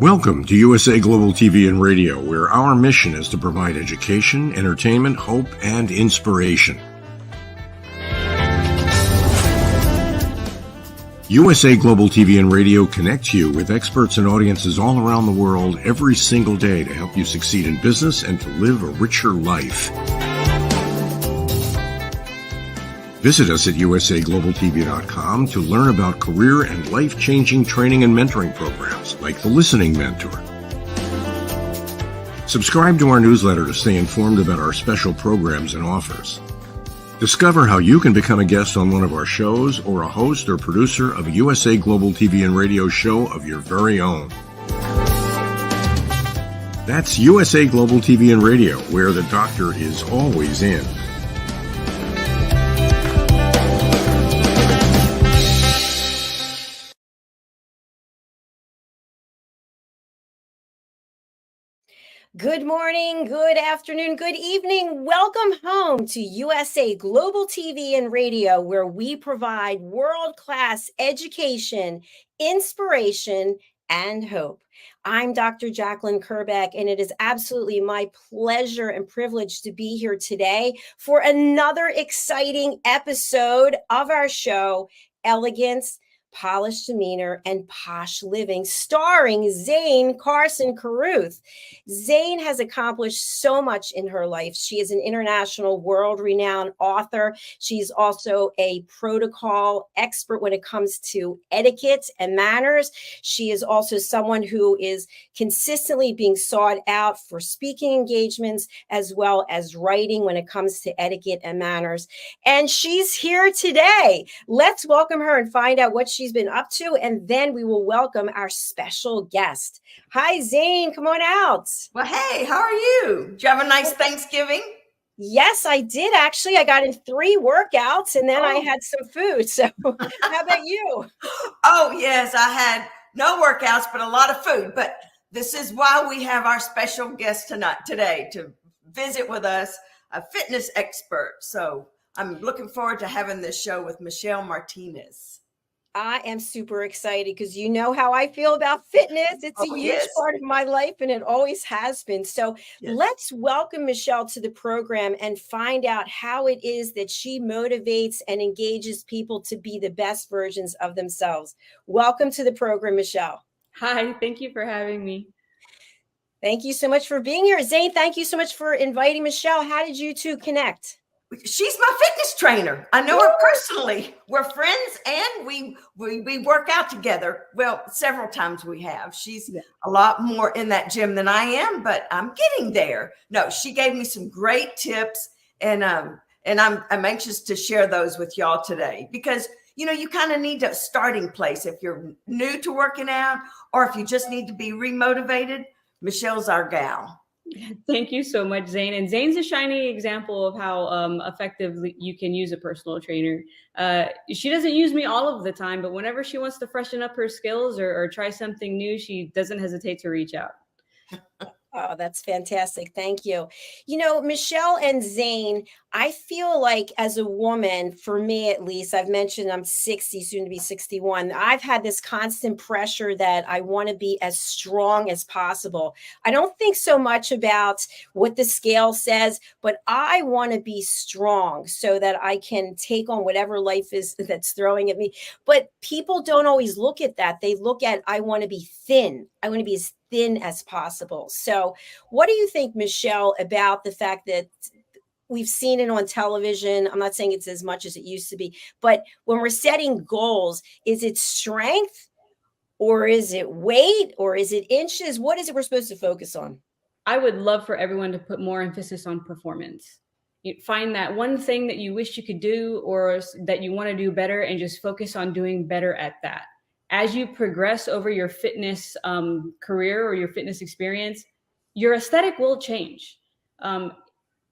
Welcome to USA Global TV and Radio, where our mission is to provide education, entertainment, hope, and inspiration. USA Global TV and Radio connects you with experts and audiences all around the world every single day to help you succeed in business and to live a richer life. Visit us at usaglobaltv.com to learn about career and life-changing training and mentoring programs like the Listening Mentor. Subscribe to our newsletter to stay informed about our special programs and offers. Discover how you can become a guest on one of our shows or a host or producer of a USA Global TV and Radio show of your very own. That's USA Global TV and Radio, where the doctor is always in. Good morning, good afternoon, good evening. Welcome home to USA Global TV and Radio, where we provide world-class education, inspiration, and hope. I'm Dr. JACALYN KERBECK, and it is absolutely my pleasure and privilege to be here today for another exciting episode of our show, Elegance, Polished Demeanor, and Posh Living, starring Zane Carson Carruth. Zane has accomplished so much in her life. She is an international, world-renowned author. She's also a protocol expert when it comes to etiquette and manners. She is also someone who is consistently being sought out for speaking engagements as well as writing when it comes to etiquette and manners. And she's here today. Let's welcome her and find out what she's been up to, and then we will welcome our special guest. Hi, Zane, come on out. Well, hey, how are you? Did you have a nice Thanksgiving? Yes, I did. Actually, I got in 3 workouts and then I had some food. So how about you? Oh, yes, I had no workouts, but a lot of food. But this is why we have our special guest today to visit with us, a fitness expert. So I'm looking forward to having this show with Michelle.Martinez. I am super excited because you know how I feel about fitness. It's a huge part of my life, and it always has been. So let's welcome Michelle to the program and find out how it is that she motivates and engages people to be the best versions of themselves. Welcome to the program, Michelle. Hi, thank you for having me. Thank you so much for being here. Zane, thank you so much for inviting Michelle. How did you two connect? She's my fitness trainer. I know her personally. We're friends and we work out together. Well, several times we have. She's a lot more in that gym than I am, but I'm getting there. No, she gave me some great tips, and I'm anxious to share those with y'all today because you kind of need a starting place if you're new to working out or if you just need to be remotivated. Michelle's our gal. Thank you so much, Zane. And Zane's a shining example of how effectively you can use a personal trainer. She doesn't use me all of the time, but whenever she wants to freshen up her skills or try something new, she doesn't hesitate to reach out. Oh, that's fantastic. Thank you. Michelle and Zane, I feel like as a woman, for me at least, I've mentioned I'm 60, soon to be 61. I've had this constant pressure that I want to be as strong as possible. I don't think so much about what the scale says, but I want to be strong so that I can take on whatever life is that's throwing at me. But people don't always look at that. They look at, I want to be thin. I want to be as thin as possible. So what do you think, Michelle, about the fact that we've seen it on television? I'm not saying it's as much as it used to be, but when we're setting goals, is it strength or is it weight or is it inches? What is it we're supposed to focus on? I would love for everyone to put more emphasis on performance. You find that one thing that you wish you could do or that you want to do better and just focus on doing better at that. As you progress over your fitness career or your fitness experience, your aesthetic will change.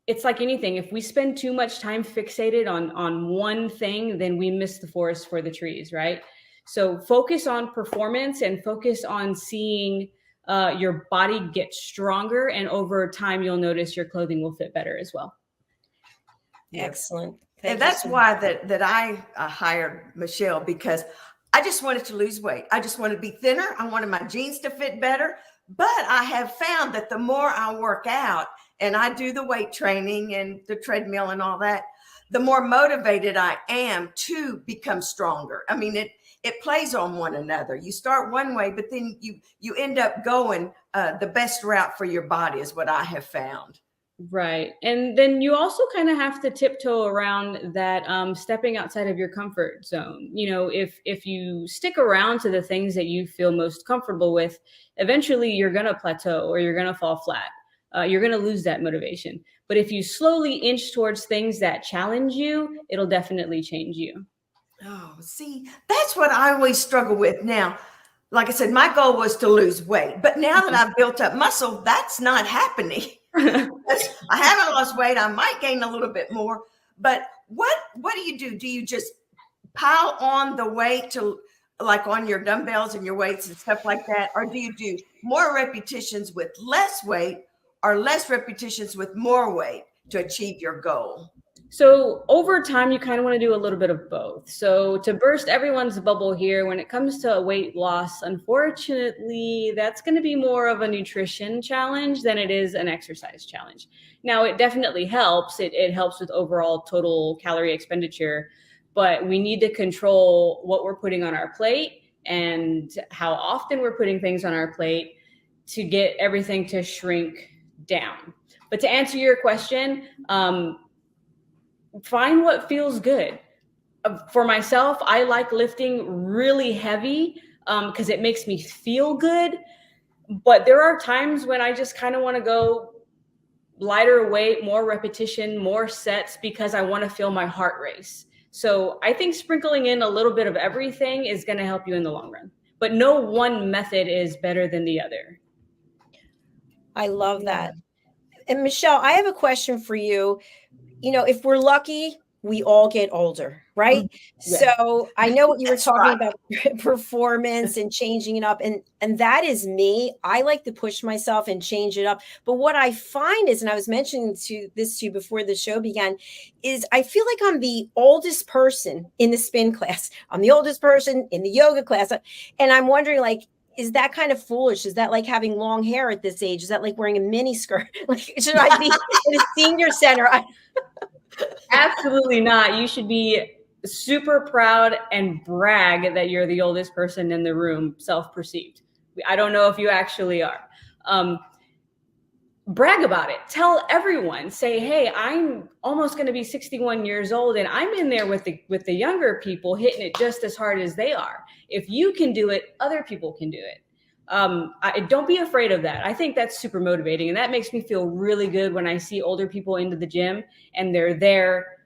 It's like anything. If we spend too much time fixated on one thing, then we miss the forest for the trees, right? So focus on performance and focus on seeing your body get stronger. And over time, you'll notice your clothing will fit better as well. Excellent. And that's why that I hired Michelle, because I just wanted to lose weight. I just wanted to be thinner. I wanted my jeans to fit better. But I have found that the more I work out and I do the weight training and the treadmill and all that, the more motivated I am to become stronger. I mean, it plays on one another. You start one way, but then you end up going the best route for your body is what I have found. Right. And then you also kind of have to tiptoe around that, stepping outside of your comfort zone. You know, if you stick around to the things that you feel most comfortable with, eventually you're going to plateau or you're going to fall flat. You're going to lose that motivation. But if you slowly inch towards things that challenge you, it'll definitely change you. Oh, see, that's what I always struggle with now. Like I said, my goal was to lose weight, but now that I've built up muscle, that's not happening. I haven't lost weight. I might gain a little bit more, but what do you do? Do you just pile on the weight to like on your dumbbells and your weights and stuff like that? Or do you do more repetitions with less weight or less repetitions with more weight to achieve your goal? So over time, you kind of want to do a little bit of both. So to burst everyone's bubble here, when it comes to weight loss, unfortunately, that's going to be more of a nutrition challenge than it is an exercise challenge. Now, it definitely helps. It helps with overall total calorie expenditure, but we need to control what we're putting on our plate and how often we're putting things on our plate to get everything to shrink down. But to answer your question, find what feels good. For myself, I like lifting really heavy because it makes me feel good. But there are times when I just kind of want to go lighter weight, more repetition, more sets because I want to feel my heart race. So I think sprinkling in a little bit of everything is going to help you in the long run. But no one method is better than the other. I love that. And Michelle, I have a question for you. You know, if we're lucky, we all get older, right? Yeah. So I know what you were That's talking right. about performance and changing it up. And that is me. I like to push myself and change it up. But what I find is, and I was mentioning to you before the show began, is I feel like I'm the oldest person in the spin class. I'm the oldest person in the yoga class. And I'm wondering, like, is that kind of foolish? Is that like having long hair at this age? Is that like wearing a mini skirt? Like, should I be in a senior center? Absolutely not. You should be super proud and brag that you're the oldest person in the room, self-perceived. I don't know if you actually are. Brag about it. Tell everyone. Say, hey, I'm almost going to be 61 years old, and I'm in there with the younger people, hitting it just as hard as they are. If you can do it, other people can do it. Don't be afraid of that. I think that's super motivating, and that makes me feel really good when I see older people into the gym and they're there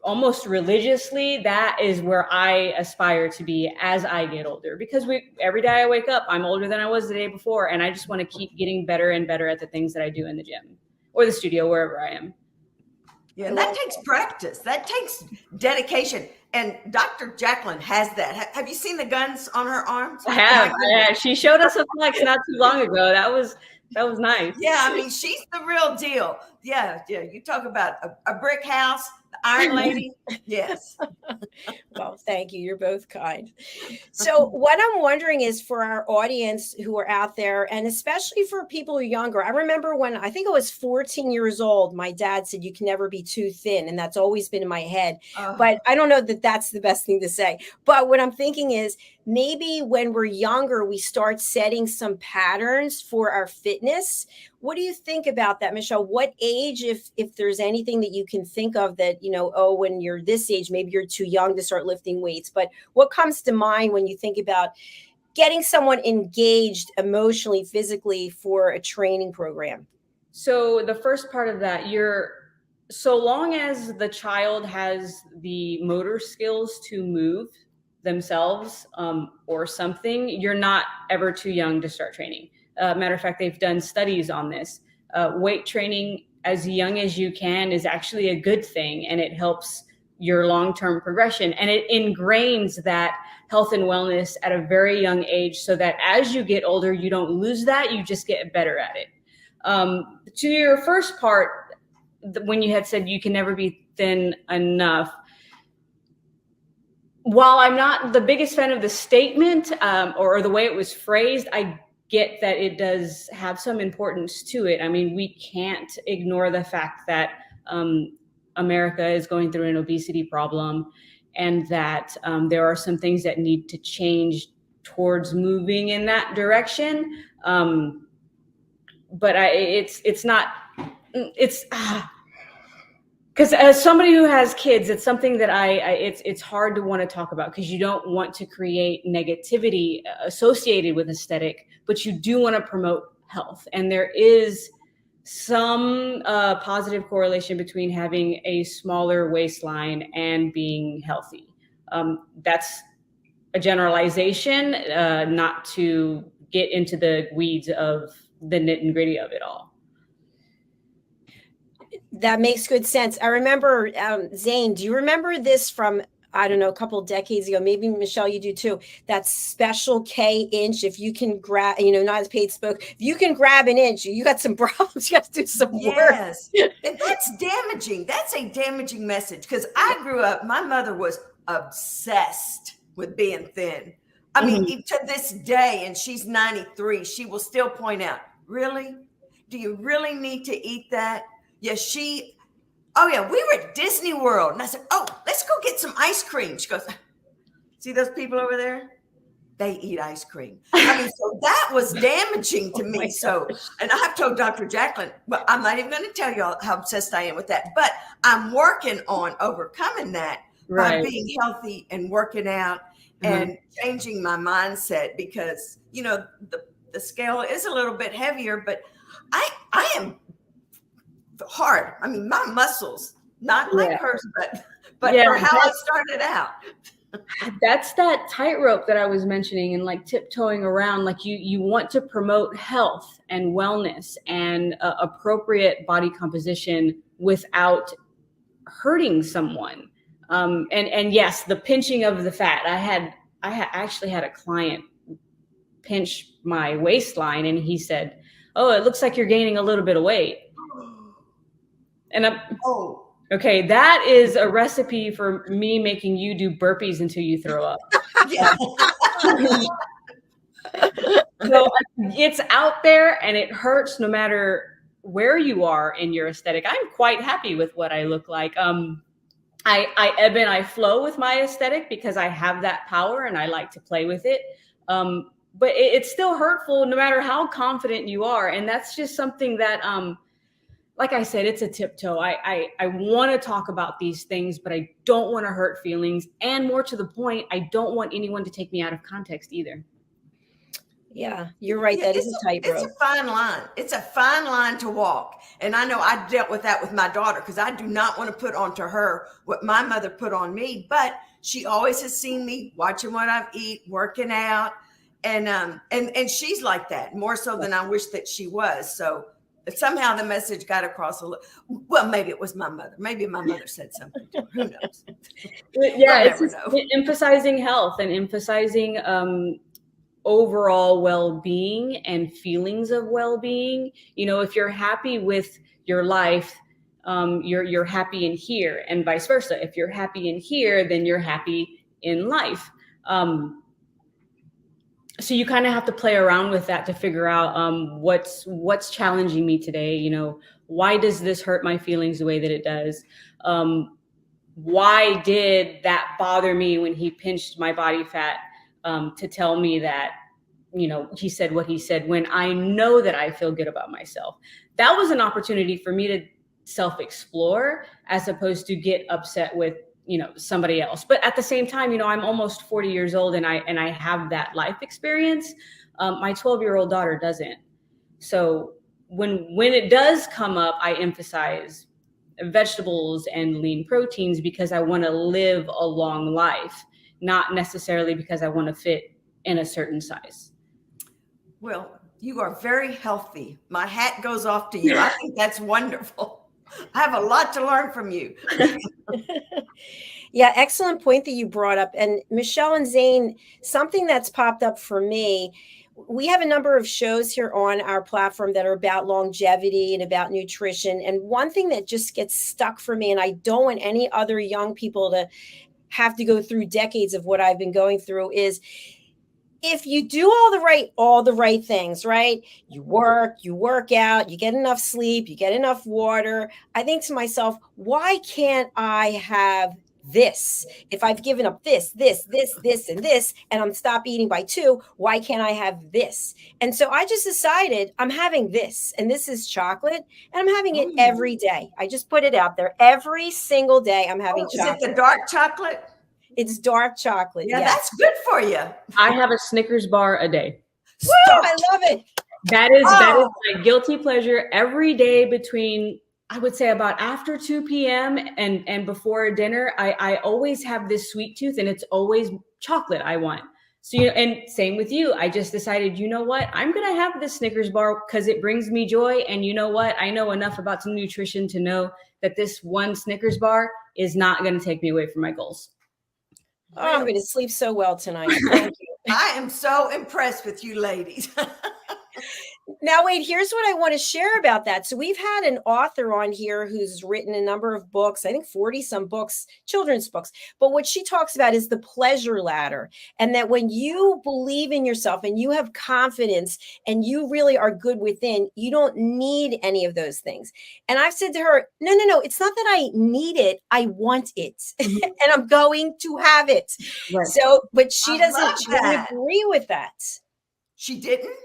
almost religiously. That is where I aspire to be as I get older, because every day I wake up, I'm older than I was the day before, and I just want to keep getting better and better at the things that I do in the gym or the studio, wherever I am. Yeah, and that takes practice. That takes dedication. And Dr. JACALYN has that. Have you seen the guns on her arms? I have. Yeah, she showed us a flex not too long ago. That was nice. Yeah, I mean, she's the real deal. Yeah. You talk about a brick house, the Iron Lady. Yes. Well, thank you. You're both kind. So what I'm wondering is, for our audience who are out there, and especially for people who are younger, I remember when I think I was 14 years old, my dad said, you can never be too thin. And that's always been in my head. But I don't know that that's the best thing to say. But what I'm thinking is, maybe when we're younger, we start setting some patterns for our fitness. What do you think about that, Michelle? What age, if there's anything that you can think of that, when you're this age, maybe you're too young to start lifting weights, but what comes to mind when you think about getting someone engaged emotionally, physically for a training program? So the first part of that, so long as the child has the motor skills to move themselves or something, you're not ever too young to start training. Matter of fact, they've done studies on this. Weight training as young as you can is actually a good thing, and it helps your long-term progression, and it ingrains that health and wellness at a very young age, so that as you get older, you don't lose that, you just get better at it. To your first part, when you had said you can never be thin enough, while I'm not the biggest fan of the statement or the way it was phrased, I get that it does have some importance to it. I mean, we can't ignore the fact that America is going through an obesity problem, and that there are some things that need to change towards moving in that direction. But it's not, because as somebody who has kids, it's something that it's hard to want to talk about, because you don't want to create negativity associated with aesthetic, but you do want to promote health. And there is some positive correlation between having a smaller waistline and being healthy. That's a generalization, not to get into the weeds of the nit and gritty of it all. That makes good sense. I remember, Zane, do you remember this from, I don't know, a couple of decades ago? Maybe Michelle, you do too. That special K inch, if you can grab, not as Paige spoke, if you can grab an inch, you got some problems, you got to do some work. Yes, and that's damaging. That's a damaging message, because I grew up, my mother was obsessed with being thin. I mean, to this day, and she's 93, she will still point out, really? Do you really need to eat that? Yes, oh yeah, we were at Disney World. And I said, oh, let's go get some ice cream. She goes, see those people over there? They eat ice cream. I mean, so that was damaging to me. So, and I've told Dr. JACALYN, well, I'm not even going to tell you how obsessed I am with that, but I'm working on overcoming that by being healthy and working out and changing my mindset, because, the scale is a little bit heavier, but I am hard. I mean, my muscles, not like hers, but for how I started out. That's that tightrope that I was mentioning, and like tiptoeing around. Like you want to promote health and wellness and appropriate body composition without hurting someone. And yes, the pinching of the fat. I actually had a client pinch my waistline, and he said, "Oh, it looks like you're gaining a little bit of weight." And okay, that is a recipe for me making you do burpees until you throw up. So it's out there, and it hurts no matter where you are in your aesthetic. I'm quite happy with what I look like. I ebb and I flow with my aesthetic because I have that power and I like to play with it. But it's still hurtful no matter how confident you are. And that's just something that, like I said, it's a tiptoe. I want to talk about these things, but I don't want to hurt feelings. And more to the point, I don't want anyone to take me out of context either. Yeah, you're right. That is a tightrope. It's a fine line. It's a fine line to walk. And I know I dealt with that with my daughter, because I do not want to put onto her what my mother put on me. But she always has seen me watching what I eat, working out. And she's like that, more so than I wish that she was. So somehow the message got across a little. Well, maybe it was my mother. Maybe my mother said something to her. Who knows? Yeah, it's just emphasizing health and emphasizing overall well-being and feelings of well-being. If you're happy with your life, you're happy in here, and vice versa. If you're happy in here, then you're happy in life. So you kind of have to play around with that to figure out what's challenging me today. Why does this hurt my feelings the way that it does? Why did that bother me when he pinched my body fat? To tell me that, he said what he said, when I know that I feel good about myself. That was an opportunity for me to self-explore, as opposed to get upset with, somebody else. But at the same time, I'm almost 40 years old, and I have that life experience. My 12-year-old daughter doesn't. So when it does come up, I emphasize vegetables and lean proteins, because I want to live a long life, not necessarily because I want to fit in a certain size. Well, you are very healthy. My hat goes off to you. I think that's wonderful. I have a lot to learn from you. Yeah, excellent point that you brought up. And Michelle and Zane, something that's popped up for me, we have a number of shows here on our platform that are about longevity and about nutrition. And one thing that just gets stuck for me, and I don't want any other young people to have to go through decades of what I've been going through is, if you do all the right things, right? You work out, you get enough sleep, you get enough water. I think to myself, why can't I have this? If I've given up this, and this, and I'm stopped eating by 2, why can't I have this? And so I just decided I'm having this, and this is chocolate, and I'm having it every day. I just put it out there. Every single day I'm having chocolate. Is it the dark chocolate? It's dark chocolate. Yeah, that's good for you. I have a Snickers bar a day. Woo, I love it. That is my guilty pleasure every day between, I would say, about after 2 p.m. and before dinner. I always have this sweet tooth, and it's always chocolate I want. So, and same with you. I just decided, you know what? I'm going to have this Snickers bar because it brings me joy. And you know what? I know enough about some nutrition to know that this one Snickers bar is not going to take me away from my goals. Oh, I'm going to sleep so well tonight. Thank you. I am so impressed with you ladies. Now, wait, here's what I want to share about that. So we've had an author on here who's written a number of books, I think 40 some books, children's books. But what she talks about is the pleasure ladder. And that when you believe in yourself and you have confidence and you really are good within, you don't need any of those things. And I've said to her, no, it's not that I need it. I want it. Mm-hmm. And I'm going to have it. Right. So, but she doesn't agree with that. She didn't?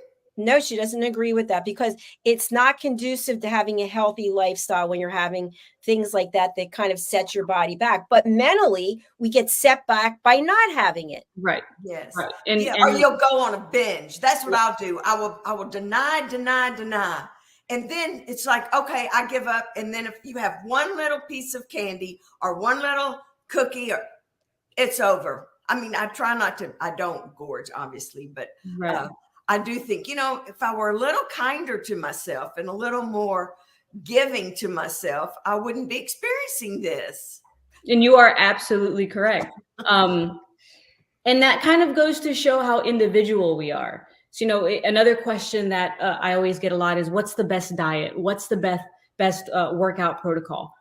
No, she doesn't agree with that because it's not conducive to having a healthy lifestyle when you're having things like that that kind of set your body back. But mentally, we get set back by not having it. Right. Yes. Right. Or you'll go on a binge. That's what I'll do. I will deny. And then it's like, okay, I give up. And then if you have one little piece of candy or one little cookie, or it's over. I mean, I try not to, I don't gorge, obviously, but right. I do think, if I were a little kinder to myself and a little more giving to myself, I wouldn't be experiencing this. And you are absolutely correct. And that kind of goes to show how individual we are. So, another question that I always get a lot is, what's the best diet? What's the best workout protocol?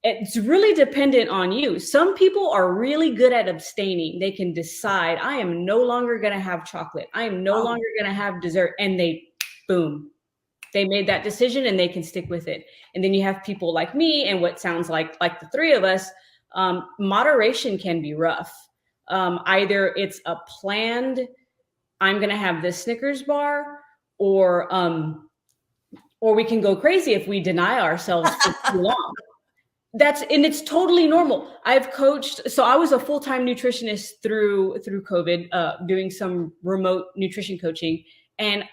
It's really dependent on you. Some people are really good at abstaining. They can decide, I am no longer going to have chocolate. I am no longer going to have dessert. And they made that decision and they can stick with it. And then you have people like me and what sounds like the three of us, moderation can be rough. Either it's a planned, I'm going to have this Snickers bar, or we can go crazy if we deny ourselves for too long. And it's totally normal. I've coached, so I was a full-time nutritionist through COVID, doing some remote nutrition coaching. And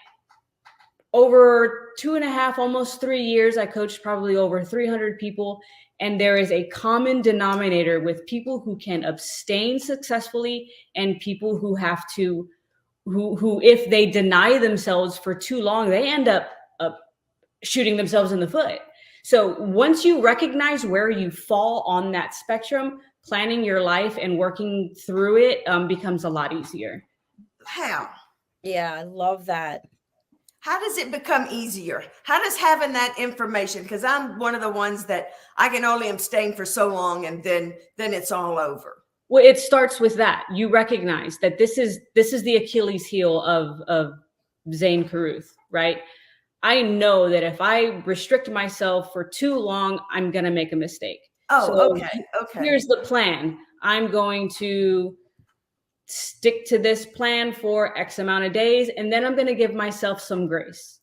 over 2.5, almost 3 years, I coached probably over 300 people. And there is a common denominator with people who can abstain successfully and people who have to, who if they deny themselves for too long, they end up shooting themselves in the foot. So once you recognize where you fall on that spectrum, planning your life and working through it becomes a lot easier. How? Yeah, I love that. How does it become easier? How does having that information? Because I'm one of the ones that I can only abstain for so long and then it's all over. Well, it starts with that. You recognize that this is the Achilles heel of Zane Carruth, right? I know that if I restrict myself for too long, I'm going to make a mistake. Oh, so okay. Here's the plan. I'm going to stick to this plan for X amount of days, and then I'm going to give myself some grace.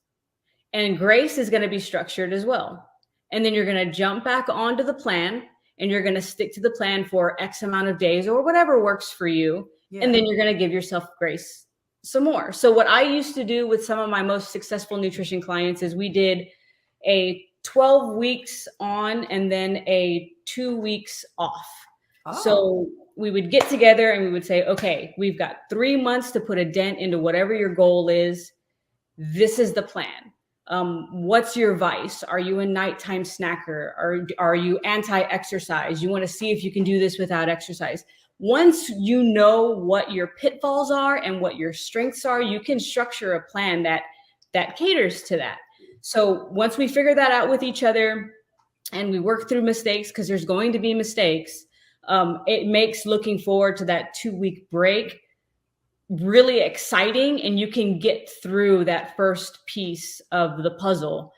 And grace is going to be structured as well. And then you're going to jump back onto the plan, and you're going to stick to the plan for X amount of days or whatever works for you. Yeah. And then you're going to give yourself grace some more. So what I used to do with some of my most successful nutrition clients is we did a 12 weeks on and then a 2 weeks off. Oh. So we would get together and we would say, okay, we've got 3 months to put a dent into whatever your goal is. This is the plan. What's your vice? Are you a nighttime snacker? Are you anti-exercise? You want to see if you can do this without exercise. Once you know what your pitfalls are and what your strengths are, you can structure a plan that caters to that. So once we figure that out with each other and we work through mistakes, because there's going to be mistakes, It makes looking forward to that 2-week break really exciting, and you can get through that first piece of the puzzle.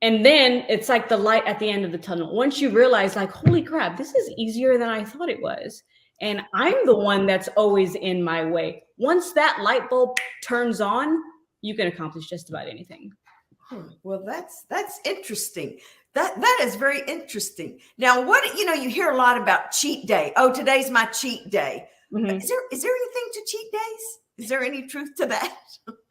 And then it's like the light at the end of the tunnel. Once you realize, like, holy crap, this is easier than I thought it was. And I'm the one that's always in my way. Once that light bulb turns on, you can accomplish just about anything. Well, that's interesting. That is very interesting. Now, you hear a lot about cheat day. Oh, today's my cheat day. Mm-hmm. Is there anything to cheat days? Is there any truth to that?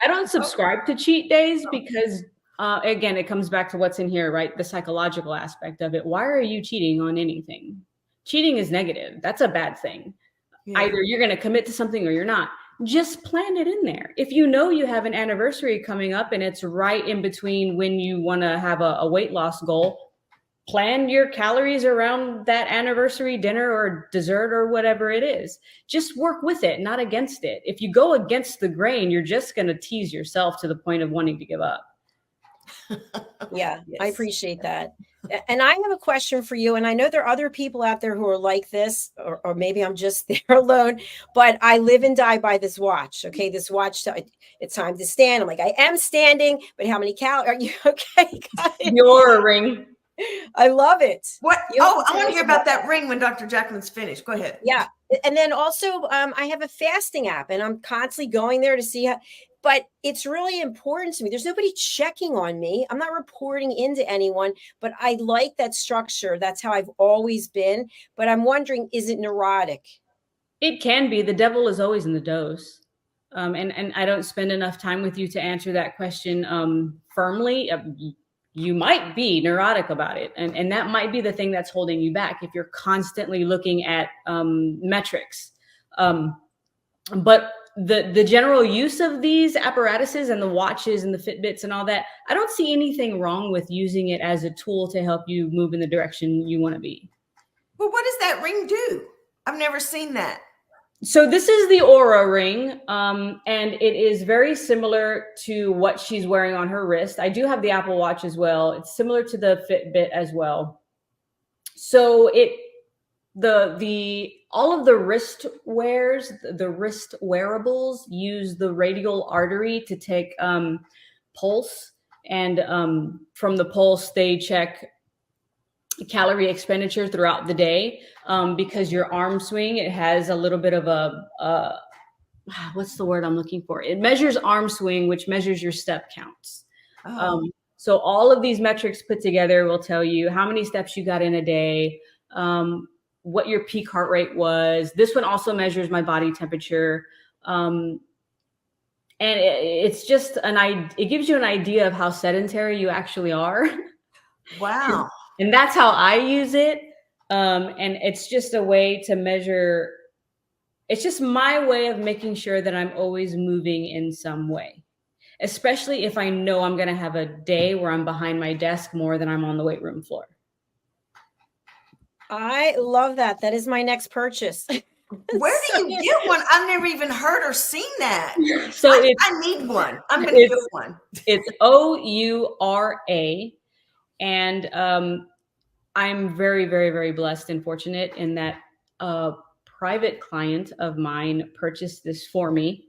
I don't subscribe to cheat days because, again, it comes back to what's in here, right? The psychological aspect of it. Why are you cheating on anything? Cheating is negative. That's a bad thing. Yeah. Either you're going to commit to something or you're not. Just plan it in there. If you know you have an anniversary coming up and it's right in between when you want to have a weight loss goal, plan your calories around that anniversary dinner or dessert or whatever it is. Just work with it, not against it. If you go against the grain, you're just going to tease yourself to the point of wanting to give up. Yeah, Yes. I appreciate that. And I have a question for you. And I know there are other people out there who are like this, or maybe I'm just there alone, but I live and die by this watch. Okay. This watch, it's time to stand. I'm like, I am standing, but how many calories are you? Okay. Your ring. I love it. What? I want to hear about that ring when Dr. JACALYN's finished. Go ahead. Yeah. And then also I have a fasting app and I'm constantly going there to see how, but it's really important to me. There's nobody checking on me. I'm not reporting into anyone, but I like that structure. That's how I've always been. But I'm wondering, is it neurotic? It can be. The devil is always in the dose. And I don't spend enough time with you to answer that question firmly. You might be neurotic about it. And that might be the thing that's holding you back if you're constantly looking at metrics. But the general use of these apparatuses and the watches and the Fitbits and all that, I don't see anything wrong with using it as a tool to help you move in the direction you want to be. Well, what does that ring do? I've never seen that. So this is the Aura ring, and it is very similar to what she's wearing on her wrist. I do have the Apple Watch as well. It's similar to the Fitbit as well. So all of the wrist wears, the wrist wearables use the radial artery to take pulse, and from the pulse they check calorie expenditure throughout the day, because your arm swing, it has a little bit of a what's the word I'm looking for? It measures arm swing, which measures your step counts. So all of these metrics put together will tell you how many steps you got in a day, what your peak heart rate was. This one also measures my body temperature. And it's just it gives you an idea of how sedentary you actually are. Wow. And that's how I use it. And it's just a way to measure. It's just my way of making sure that I'm always moving in some way, especially if I know I'm going to have a day where I'm behind my desk more than I'm on the weight room floor. I love that. That is my next purchase. Where do you get one? I've never even heard or seen that. So I need one. I'm going to get one. It's OURA. And I'm very, very, very blessed and fortunate in that a private client of mine purchased this for me.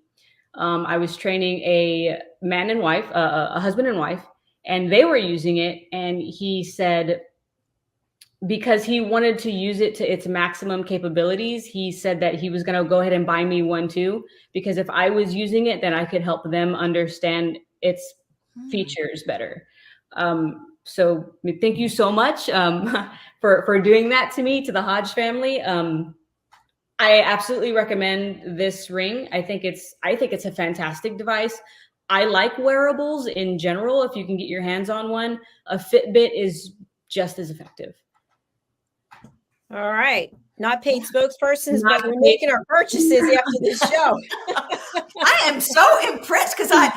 I was training a man and wife, a husband and wife, and they were using it. And he said, because he wanted to use it to its maximum capabilities, he said that he was going to go ahead and buy me one too, because if I was using it, then I could help them understand its features better. So thank you so much for doing that to me, to the Hodge family. I absolutely recommend this ring. I think it's a fantastic device. I like wearables in general. If you can get your hands on one, a Fitbit is just as effective. All right. Not paid spokespersons, but we're making our purchases after this show. I am so impressed because I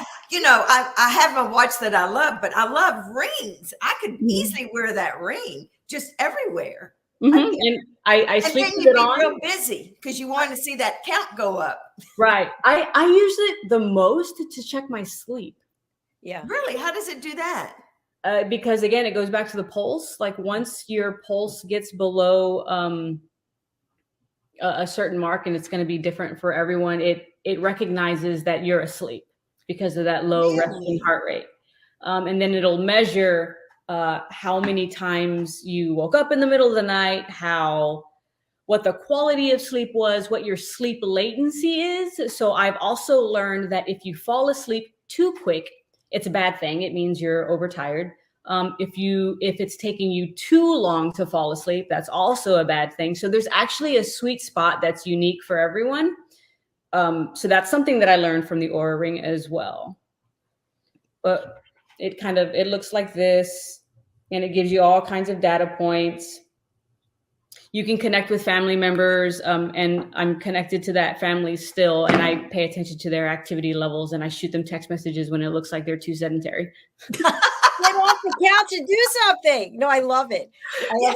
have a watch that I love, but I love rings. I could easily wear that ring just everywhere. Mm-hmm. And I sleep with it on. Real busy because you want to see that count go up. Right. I use it the most to check my sleep. Yeah. Really? How does it do that? Because again, it goes back to the pulse. Like once your pulse gets below a certain mark, and it's going to be different for everyone. It recognizes that you're asleep because of that low resting heart rate. And then it'll measure how many times you woke up in the middle of the night, what the quality of sleep was, what your sleep latency is. So I've also learned that if you fall asleep too quick, it's a bad thing. It means you're overtired. If it's taking you too long to fall asleep, that's also a bad thing. So there's actually a sweet spot that's unique for everyone. So that's something that I learned from the Oura Ring as well. But it looks like this, and it gives you all kinds of data points. You can connect with family members, and I'm connected to that family still, and I pay attention to their activity levels, and I shoot them text messages when it looks like they're too sedentary. Get off the couch and do something. No, I love it.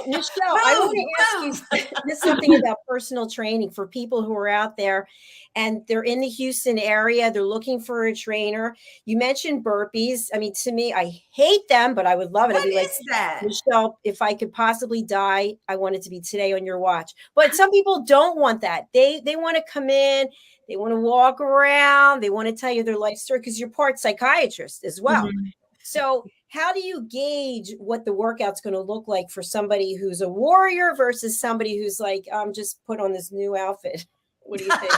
Michelle, I want to ask you something about personal training for people who are out there and they're in the Houston area. They're looking for a trainer. You mentioned burpees. I mean, to me, I hate them, but I would love it. What I'd be like, is that? Michelle, if I could possibly die, I want it to be today on your watch. But some people don't want that. They want to come in. They want to walk around. They want to tell you their life story because you're part psychiatrist as well. Mm-hmm. So how do you gauge what the workout's going to look like for somebody who's a warrior versus somebody who's like, I'm just put on this new outfit? What do you think?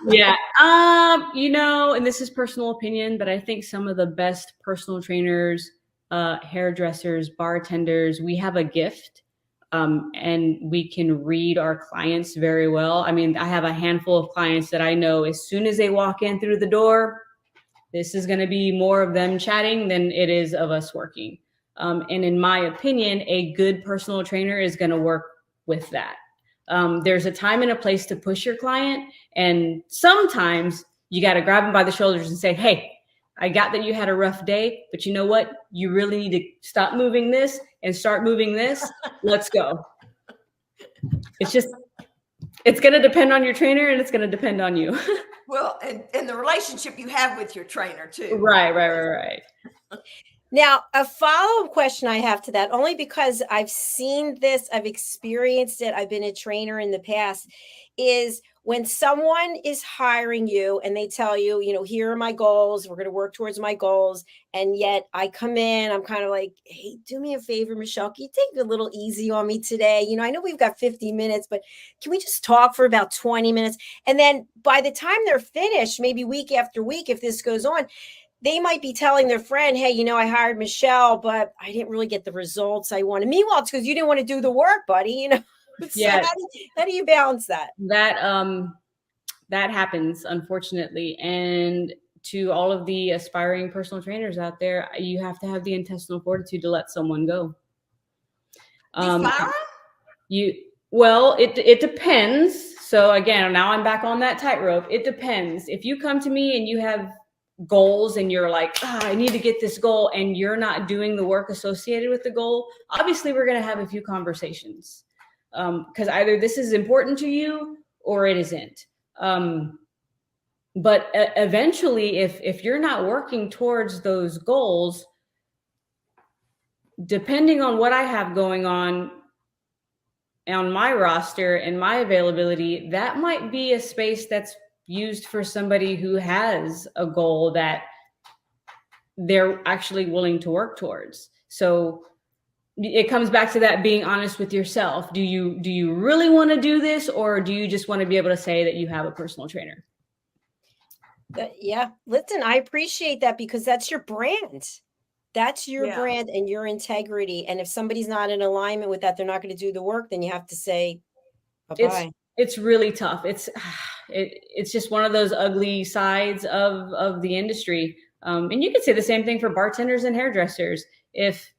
Yeah. And this is personal opinion, but I think some of the best personal trainers, hairdressers, bartenders, we have a gift, and we can read our clients very well. I mean, I have a handful of clients that I know as soon as they walk in through the door, this is going to be more of them chatting than it is of us working. And in my opinion, a good personal trainer is going to work with that. There's a time and a place to push your client. And sometimes you got to grab them by the shoulders and say, hey, I got that you had a rough day, but you know what? You really need to stop moving this and start moving this. Let's go. It's going to depend on your trainer, and it's going to depend on you. Well, and the relationship you have with your trainer too. Right. Now, a follow-up question I have to that, only because I've seen this, I've experienced it, I've been a trainer in the past, is when someone is hiring you and they tell you, here are my goals, we're going to work towards my goals. And yet I come in, I'm kind of like, hey, do me a favor, Michelle, can you take a little easy on me today? I know we've got 50 minutes, but can we just talk for about 20 minutes? And then by the time they're finished, maybe week after week, if this goes on, they might be telling their friend, hey, I hired Michelle, but I didn't really get the results I wanted. Meanwhile, it's because you didn't want to do the work, buddy. Yeah. So how do you balance that? That happens, unfortunately. And to all of the aspiring personal trainers out there, you have to have the intestinal fortitude to let someone go. It depends. So again, now I'm back on that tightrope. It depends. If you come to me and you have goals and you're like, I need to get this goal, and you're not doing the work associated with the goal, obviously we're going to have a few conversations. Because either this is important to you or it isn't. But eventually, if you're not working towards those goals, depending on what I have going on my roster and my availability, that might be a space that's used for somebody who has a goal that they're actually willing to work towards. So it comes back to that being honest with yourself. Do you really want to do this, or do you just want to be able to say that you have a personal trainer? Yeah. Listen, I appreciate that because that's your brand. That's your brand and your integrity. And if somebody's not in alignment with that, they're not going to do the work, then you have to say bye-bye. It's really tough. It's just one of those ugly sides of the industry. And you could say the same thing for bartenders and hairdressers. If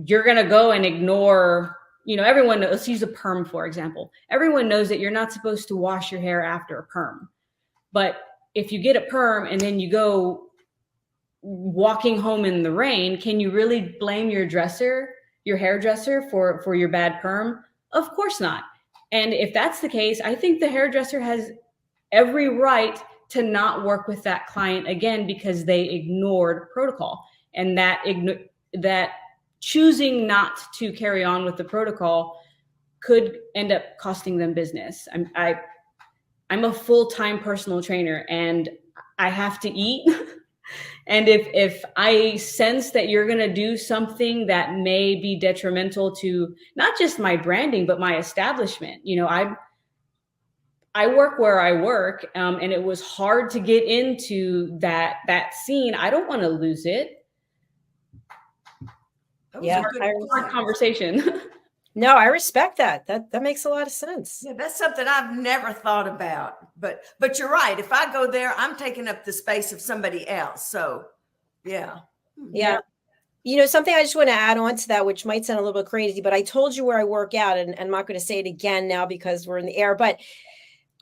you're going to go and ignore, everyone knows, let's use a perm, for example. Everyone knows that you're not supposed to wash your hair after a perm. But if you get a perm and then you go walking home in the rain, can you really blame your hairdresser for your bad perm? Of course not. And if that's the case, I think the hairdresser has every right to not work with that client again because they ignored protocol. And that choosing not to carry on with the protocol could end up costing them business. I'm a full-time personal trainer and I have to eat. And if I sense that you're going to do something that may be detrimental to not just my branding, but my establishment, you know, I work where I work, and it was hard to get into that scene. I don't want to lose it. Yeah, hard conversation. No, I respect that. That makes a lot of sense. Yeah, that's something I've never thought about. But you're right. If I go there, I'm taking up the space of somebody else. So, yeah. Yeah. You know, something I just want to add on to that, which might sound a little bit crazy, but I told you where I work out, and I'm not going to say it again now because we're in the air, but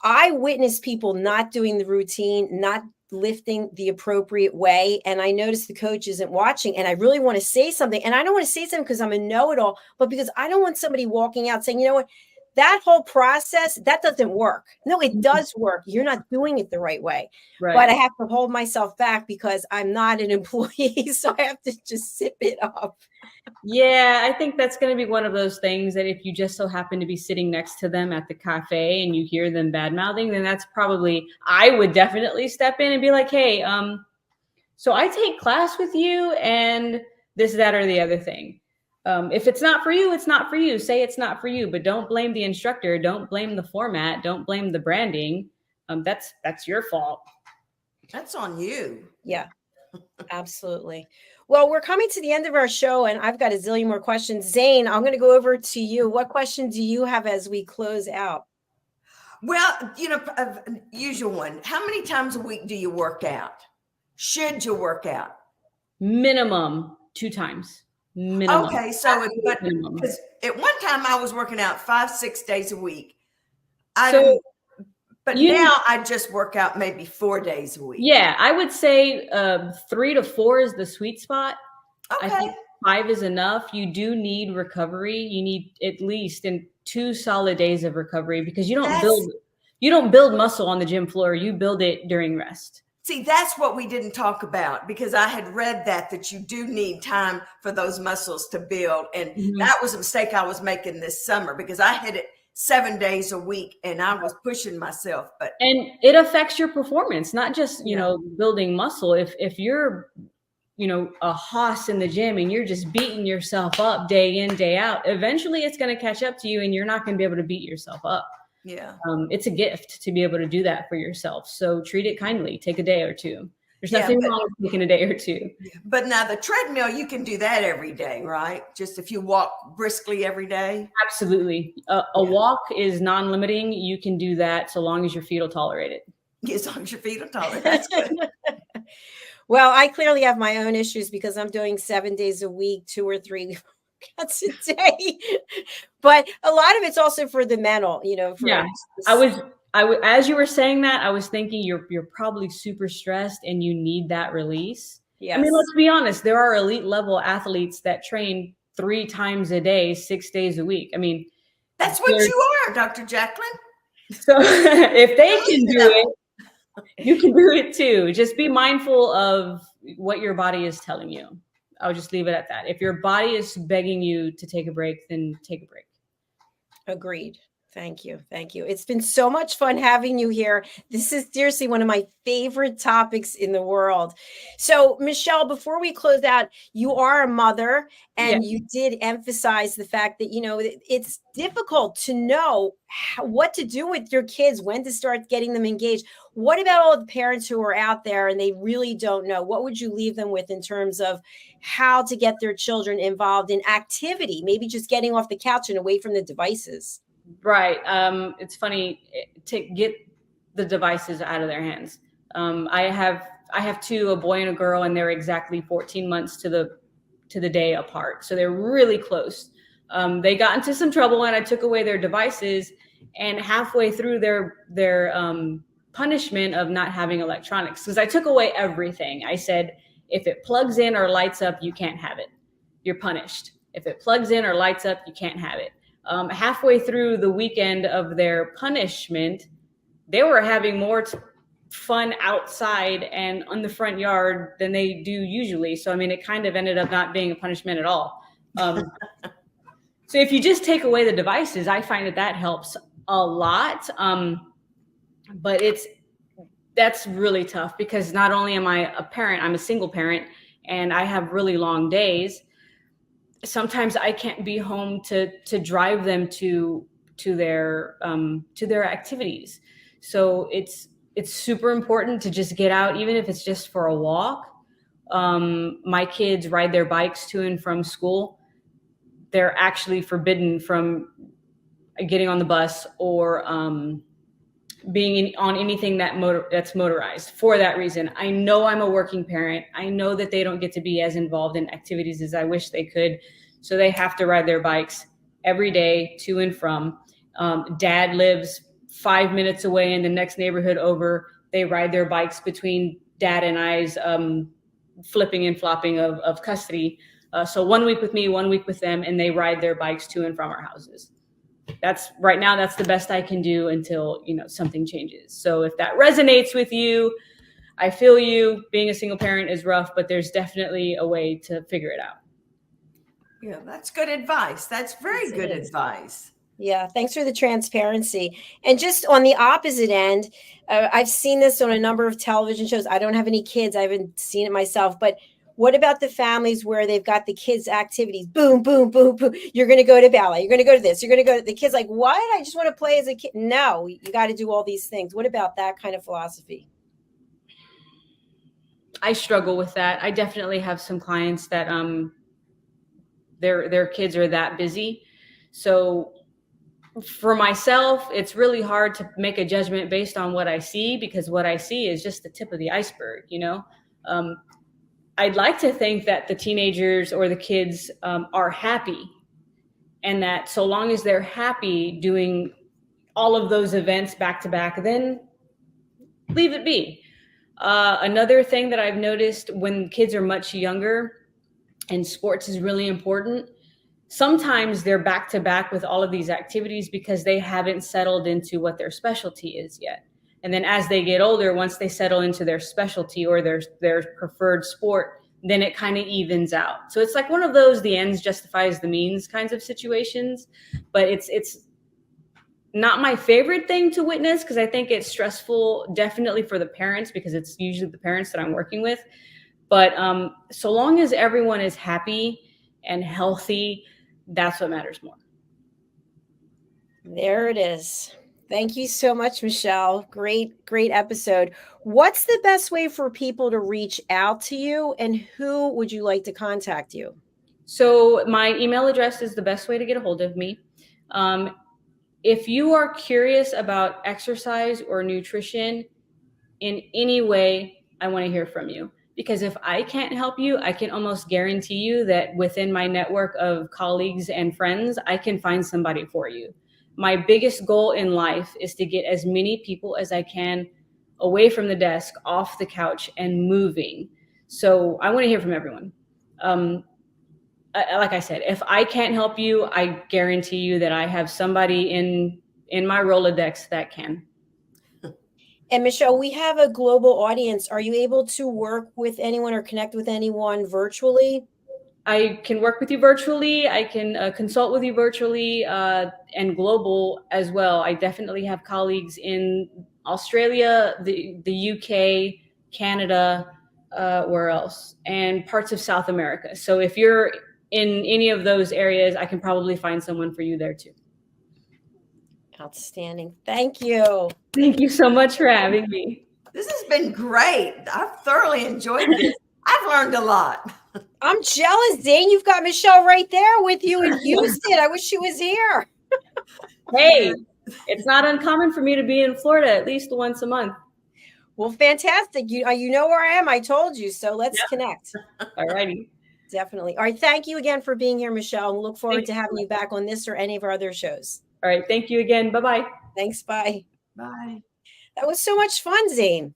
I witnessed people not doing the routine, not lifting the appropriate way. And I noticed the coach isn't watching, and I really want to say something. And I don't want to say something because I'm a know-it-all, but because I don't want somebody walking out saying, you know what, that whole process, that doesn't work. No, it does work. You're not doing it the right way. Right. But I have to hold myself back because I'm not an employee. So I have to just zip it up. Yeah, I think that's going to be one of those things that if you just so happen to be sitting next to them at the cafe and you hear them bad mouthing, then that's probably, I would definitely step in and be like, hey, so I take class with you and this, that, or the other thing. If it's not for you, it's not for you. Say it's not for you, but don't blame the instructor. Don't blame the format. Don't blame the branding. That's your fault. That's on you. Yeah, absolutely. Well, we're coming to the end of our show, and I've got a zillion more questions. Zane, I'm going to go over to you. What question do you have as we close out? Well, you know, usual one. How many times a week do you work out? Should you work out? Minimum 2 times. Minimum. Okay, so because at one time I was working out 5-6 days a week. But now I just work out maybe 4 days a week. Yeah, I would say 3 to 4 is the sweet spot. Okay. I think 5 is enough. You do need recovery. You need at least 2 solid days of recovery because you don't build muscle on the gym floor. You build it during rest. See, that's what we didn't talk about because I had read that you do need time for those muscles to build. And that was a mistake I was making this summer because I hit it 7 days a week and I was pushing myself. And it affects your performance, not just, you know, building muscle. If you're, you know, a hoss in the gym and you're just beating yourself up day in, day out, eventually it's going to catch up to you and you're not going to be able to beat yourself up. Yeah. It's a gift to be able to do that for yourself. So treat it kindly. Take a day or 2. There's nothing wrong with taking a day or 2. But now the treadmill, you can do that every day, right? Just if you walk briskly every day. Absolutely. A walk is non-limiting. You can do that so long as your feet will tolerate it. As long as your feet will tolerate it. That's good. Well, I clearly have my own issues because I'm doing 7 days a week, 2 or 3 workouts a day. But a lot of it's also for the mental, you know. I was as you were saying that, I was thinking you're probably super stressed and you need that release. Yes. I mean, let's be honest. There are elite level athletes that train 3 times a day, 6 days a week. I mean, that's what you are, Dr. JACALYN. So if they can do it, you can do it too. Just be mindful of what your body is telling you. I'll just leave it at that. If your body is begging you to take a break, then take a break. Agreed. Thank you. Thank you. It's been so much fun having you here. This is seriously one of my favorite topics in the world. So, Michelle, before we close out, you are a mother and you did emphasize the fact that, you know, it's difficult to know what to do with your kids, when to start getting them engaged. What about all the parents who are out there and they really don't know? What would you leave them with in terms of how to get their children involved in activity, maybe just getting off the couch and away from the devices? Right. It's funny to get the devices out of their hands. I have 2, a boy and a girl, and they're exactly 14 months to the day apart. So they're really close. They got into some trouble and I took away their devices, and halfway through their punishment of not having electronics, because I took away everything. I said, if it plugs in or lights up, you can't have it. You're punished. If it plugs in or lights up, you can't have it. Halfway through the weekend of their punishment, they were having more fun outside and on the front yard than they do usually. So, I mean, it kind of ended up not being a punishment at all. So if you just take away the devices, I find that helps a lot. But that's really tough because not only am I a parent, I'm a single parent, and I have really long days. Sometimes I can't be home to drive them to their activities. So it's super important to just get out, even if it's just for a walk. My kids ride their bikes to and from school. They're actually forbidden from getting on the bus or being on anything that's motorized for that reason. I know I'm a working parent. I know that they don't get to be as involved in activities as I wish they could. So they have to ride their bikes every day to and from. Dad lives 5 minutes away in the next neighborhood over. They ride their bikes between Dad and I's flipping and flopping of custody. So 1 week with me, 1 week with them, and they ride their bikes to and from our houses. That's right now, that's the best I can do until, something changes. So if that resonates with you, I feel you. Being a single parent is rough, but there's definitely a way to figure it out. Yeah, that's good advice. That's very good advice. Yeah, thanks for the transparency. And just on the opposite end, I've seen this on a number of television shows. I don't have any kids. I haven't seen it myself, but what about the families where they've got the kids' activities? Boom, boom, boom, boom. You're going to go to ballet. You're going to go to this. You're going to go to the kids like, what? I just want to play as a kid. No, you got to do all these things. What about that kind of philosophy? I struggle with that. I definitely have some clients that their kids are that busy. So for myself, it's really hard to make a judgment based on what I see, because what I see is just the tip of the iceberg, I'd like to think that the teenagers or the kids are happy, and that so long as they're happy doing all of those events back to back, then leave it be. Another thing that I've noticed when kids are much younger and sports is really important, sometimes they're back to back with all of these activities because they haven't settled into what their specialty is yet. And then as they get older, once they settle into their specialty or their preferred sport, then it kind of evens out. So it's like one of those, the ends justifies the means kinds of situations, but it's not my favorite thing to witness because I think it's stressful, definitely for the parents, because it's usually the parents that I'm working with. But so long as everyone is happy and healthy, that's what matters more. There it is. Thank you so much, Michelle. Great episode. What's the best way for people to reach out to you, and who would you like to contact you? So my email address is the best way to get a hold of me. If you are curious about exercise or nutrition in any way, I want to hear from you. Because if I can't help you, I can almost guarantee you that within my network of colleagues and friends, I can find somebody for you. My biggest goal in life is to get as many people as I can away from the desk, off the couch, and moving. So I want to hear from everyone. Like I said, if I can't help you, I guarantee you that I have somebody in my Rolodex that can. And Michelle, we have a global audience. Are you able to work with anyone or connect with anyone virtually? I can work with you virtually. I can consult with you virtually and global as well. I definitely have colleagues in Australia, the UK, Canada, where else? And parts of South America. So if you're in any of those areas, I can probably find someone for you there too. Outstanding. Thank you. Thank you so much for having me. This has been great. I've thoroughly enjoyed this. I've learned a lot. I'm jealous, Zane. You've got Michelle right there with you in Houston. I wish she was here. Hey, it's not uncommon for me to be in Florida at least once a month. Well, fantastic. You know where I am. I told you. So let's connect. All righty. Definitely. All right. Thank you again for being here, Michelle. And look forward to having you back on this or any of our other shows. All right. Thank you again. Bye-bye. Thanks. Bye. Bye. That was so much fun, Zane.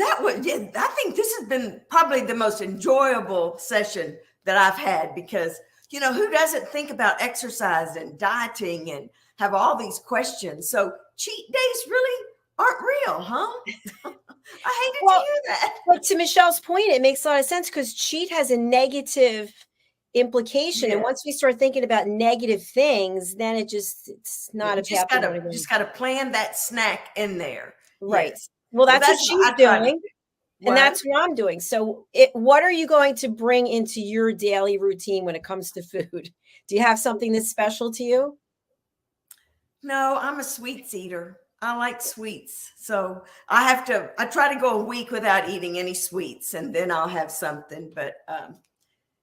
I think this has been probably the most enjoyable session that I've had because, who doesn't think about exercise and dieting and have all these questions? So cheat days really aren't real, huh? I hated to hear that. But to Michelle's point, it makes a lot of sense because cheat has a negative implication. And Yeah. once we start thinking about negative things, then it's not a You just path we want to go. just gotta plan that snack in there. Right. Yes. Well, So that's what what she's I try to doing. do. And What? that's what I'm doing. So what are you going to bring into your daily routine when it comes to food? Do you have something that's special to you? No, I'm a sweets eater. I like sweets. So I try to go a week without eating any sweets, and then I'll have something. But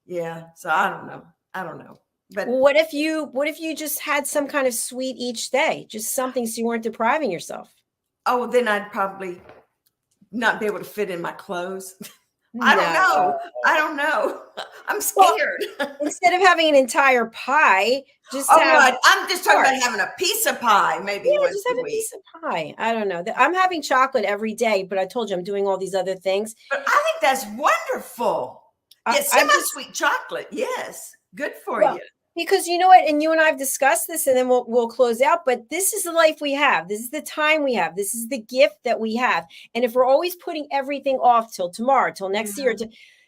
yeah, so I don't know. But Well, what if you just had some kind of sweet each day? Just something so you weren't depriving yourself. then I'd probably not be able to fit in my clothes. I don't know. I'm scared. Instead of having an entire pie, just Oh have no, I'm just talking about having a piece of pie, maybe once just have a a week. piece of pie. I don't know. I'm having chocolate every day, but I told you I'm doing all these other things. But I think that's wonderful. Yes, semi-sweet chocolate. Yes, good for you. Because you know what, and you and I have discussed this, and then we'll close out. But this is the life we have. This is the time we have. This is the gift that we have. And if we're always putting everything off till tomorrow, till next year,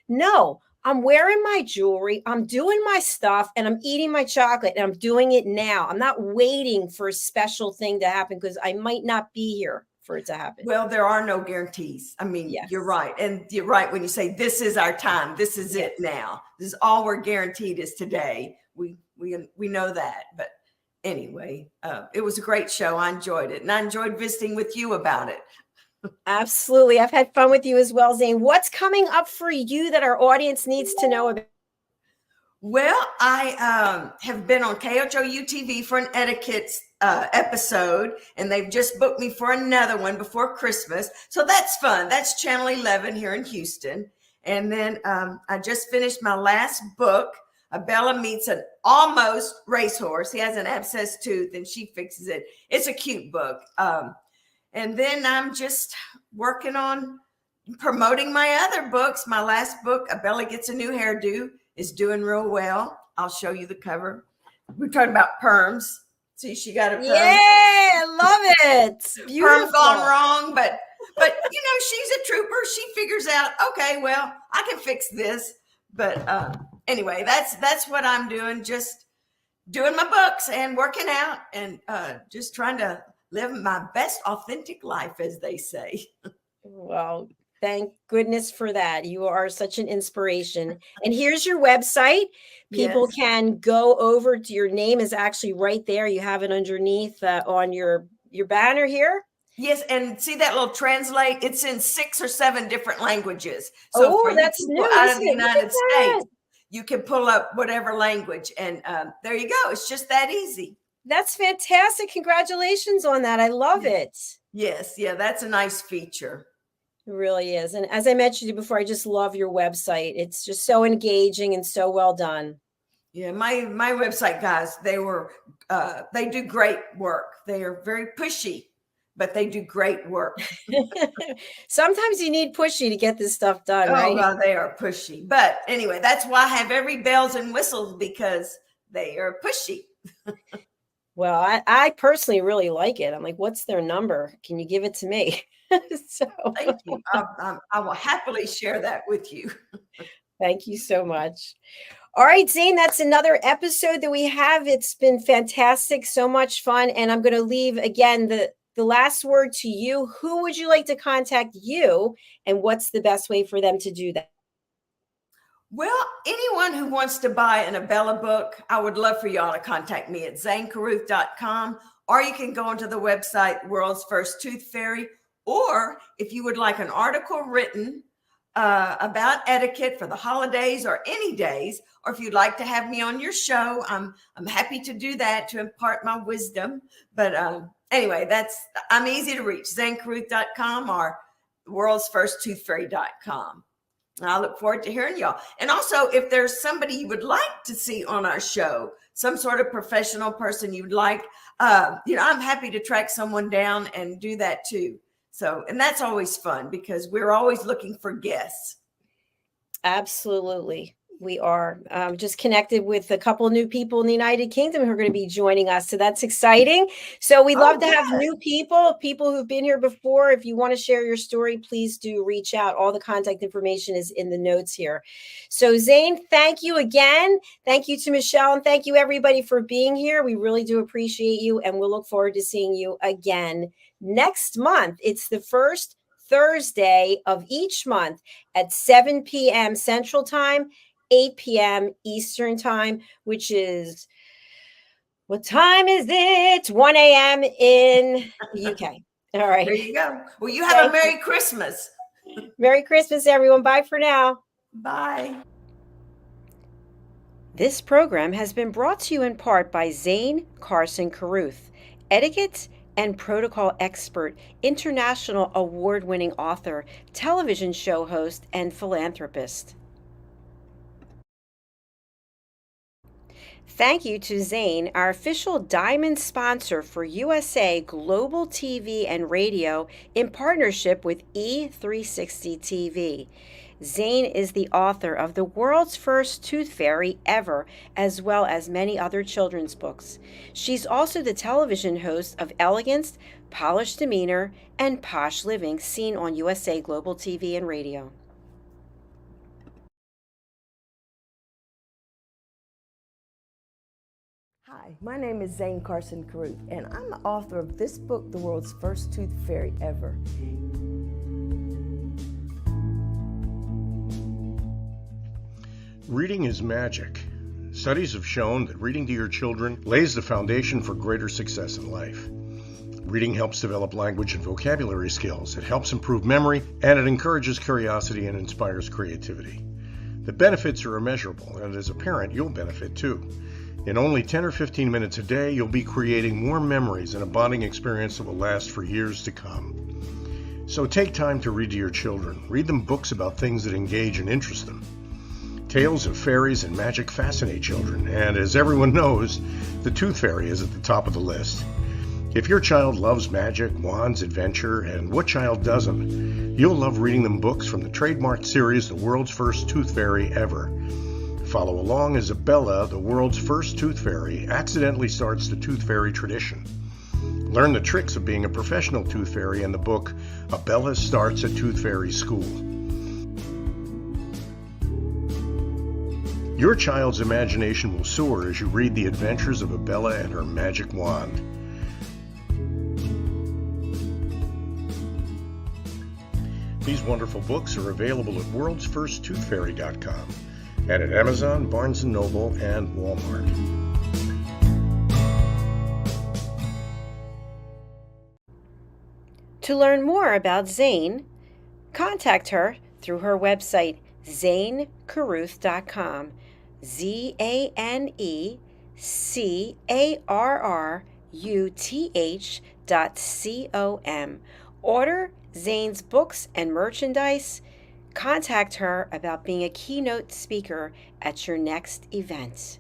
no, I'm wearing my jewelry, I'm doing my stuff, and I'm eating my chocolate, and I'm doing it now. I'm not waiting for a special thing to happen because I might not be here for it to happen. Well, there are no guarantees. I mean, You're right. And you're right when you say this is our time. This is it now. This is all we're guaranteed is today. We know that. But anyway, it was a great show. I enjoyed it. And I enjoyed visiting with you about it. Absolutely. I've had fun with you as well, Zane. What's coming up for you that our audience needs to know about? Well, I have been on KHOU TV for an etiquette episode, and they've just booked me for another one before Christmas. So that's fun. That's Channel 11 here in Houston. And then I just finished my last book. Abella meets an almost racehorse. He has an abscessed tooth and she fixes it. It's a cute book. And then I'm just working on promoting my other books. My last book, Abella Gets a New Hairdo, is doing real well. I'll show you the cover. We're talking about perms. See, she got a perm. Yeah, I love it. Beautiful. Perm gone wrong, but you know, she's a trooper. She figures out, okay, well, I can fix this. But anyway, that's what I'm doing. Just doing my books and working out and just trying to live my best authentic life, as they say. Well, thank goodness for that. You are such an inspiration. And here's your website. People can go over to your name is actually right there. You have it underneath on your banner here. Yes, and see that little translate? It's in 6 or 7 different languages. So for that's people new. out of the United States, you can pull up whatever language, and there you go. It's just that easy. That's fantastic. Congratulations on that. I love it. Yes, yeah, that's a nice feature. It really is. And as I mentioned before, I just love your website. It's just so engaging and so well done. Yeah, my website guys, they do great work. They are very pushy, but they do great work. Sometimes you need pushy to get this stuff done, right? Oh, well, they are pushy. But anyway, that's why I have every bells and whistles, because they are pushy. Well, I personally really like it. I'm like, what's their number? Can you give it to me? So thank you. I will happily share that with you. Thank you so much. All right, Zane, that's another episode that we have. It's been fantastic, so much fun. And I'm going to leave again the last word to you. Who would you like to contact you, and what's the best way for them to do that? Well, anyone who wants to buy an Abella book, I would love for y'all to contact me at zanecarruth.com, or you can go onto the website World's First Tooth Fairy, or if you would like an article written about etiquette for the holidays or any days, or if you'd like to have me on your show, I'm happy to do that, to impart my wisdom. But anyway, I'm easy to reach, zanecarruth.com or worldsfirsttoothfairy.com. I look forward to hearing y'all. And also, if there's somebody you would like to see on our show, some sort of professional person you'd like, I'm happy to track someone down and do that too. So, and that's always fun because we're always looking for guests. Absolutely. We are just connected with a couple of new people in the United Kingdom who are going to be joining us. So that's exciting. So we love to have new people who've been here before. If you want to share your story, please do reach out. All the contact information is in the notes here. So Zane, thank you again. Thank you to Michelle, and thank you everybody for being here. We really do appreciate you, and we'll look forward to seeing you again next month. It's the first Thursday of each month at 7 p.m. Central Time, 8 p.m. Eastern Time, which is, what time is it? 1 a.m. in the UK. All right. There you go. Well, you have a Merry Christmas. Merry Christmas, everyone. Bye for now. Bye. This program has been brought to you in part by Zane Carson Carruth, etiquette and protocol expert, international award-winning author, television show host, and philanthropist. Thank you to Zane, our official diamond sponsor for USA Global TV and Radio in partnership with E360 TV. Zane is the author of The World's First Tooth Fairy Ever, as well as many other children's books. She's also the television host of Elegance, Polished Demeanor, and Posh Living, seen on USA Global TV and Radio. Hi, my name is Zane Carson Carruth, and I'm the author of this book, The World's First Tooth Fairy Ever. Reading is magic. Studies have shown that reading to your children lays the foundation for greater success in life. Reading helps develop language and vocabulary skills. It helps improve memory, and it encourages curiosity and inspires creativity. The benefits are immeasurable, and as a parent, you'll benefit too. In only 10 or 15 minutes a day, you'll be creating more memories and a bonding experience that will last for years to come. So take time to read to your children. Read them books about things that engage and interest them. Tales of fairies and magic fascinate children, and as everyone knows, the Tooth Fairy is at the top of the list. If your child loves magic, wands, adventure, and what child doesn't, you'll love reading them books from the trademarked series The World's First Tooth Fairy Ever. Follow along as Abella, the world's first tooth fairy, accidentally starts the tooth fairy tradition. Learn the tricks of being a professional tooth fairy in the book Abella Starts a Tooth Fairy School. Your child's imagination will soar as you read the adventures of Abella and her magic wand. These wonderful books are available at worldsfirsttoothfairy.com and at Amazon, Barnes & Noble, and Walmart. To learn more about Zane, contact her through her website, zanecarruth.com, ZANECARRUTH.com. Order Zane's books and merchandise. Contact her about being a keynote speaker at your next event.